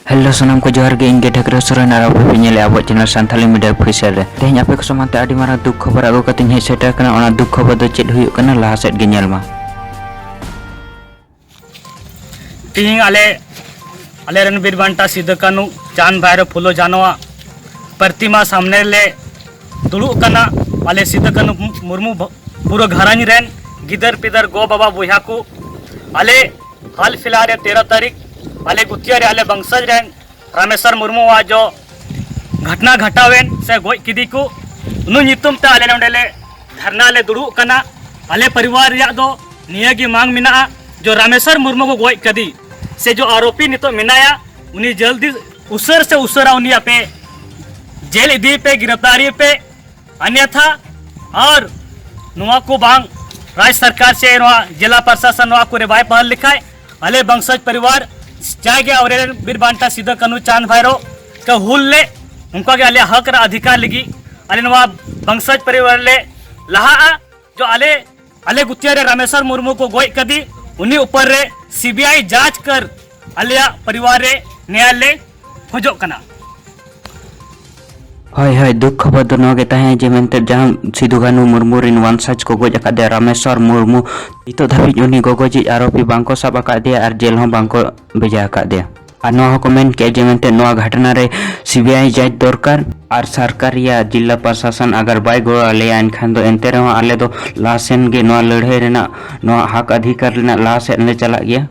Hello सनम को जोहार गे इंगे ढेकरे Soren are आपे पेनेले आबो चैनल सान्थाली मीडिया ऑफिशियल रे तेहें आपे को समाते आडी मारा दुख खबर आगो कतिन हे सेटर कना ओना दुख खबर दो चेद हुयुक कना लाहा सेट गे नेल मा तीन आले रन बीर बांटा सिदो कानू चांद भैरव फुलो जानवा प्रतिमा सामने ले दुड़ुब कना आले सिदो कानू मुर्मू पूरा घरानी रेन गिदर पिदर गो बाबा बुहा को आले हाल फिलहाल 13 तारीख आले गुतिया रे आले बंसज रेन रामेश्वर मुर्मू वा जो घटना घटावेन से गोय किदी को नु नितुम ते आले नोडेले धरना ले दुड़ुब कना आले परिवार रिया दो निया की मांग मिना जो रामेश्वर मुर्मू को गोय कदी से जो आरोपी नितो मिनाया उन्हें जल्दी उसर से उसरा उन्हें पे जेल इदी पे गिरफ्तारी पे अन्यथा और नुआ को बांग राज्य सरकार से जिला प्रशासन नुआ को रेबाई पहल लिखाए अले बंसज परिवार जाएगा और बीर बांटा सिदो कानू चांद भैरव का हुल ले उनका के अले हक अधिकार लगी अले नुआ बंसज परिवार ले लहा जो अले गुतिया रे रामेश्वर मुर्मू को गोय कदी उन्हीं ऊपर रे सीबीआई जांच कर अलिया परिवार रे न्यायालय खोजो कना हाय हाय दुख खबर दो नोगे ताहे जे मेंते जहां सिदु कानू मुर्मू रिन वंशज को गोज अकादे रामेश्वर मुर्मू नितो धाबी उनी गोगोजी आरोपी बांको सब अकादे आर जेल हो बांको भेजा अकादे आर नो कमेंट के जे मेंते नो घटना रे सीबीआई जांच दरकार और सरकार या जिला प्रशासन अगर बाय गो आले एनखान दो एंते रे आले दो लासेन गे नो लड़ाई रेना नो हक अधिकार रेना लासे ने चला गया।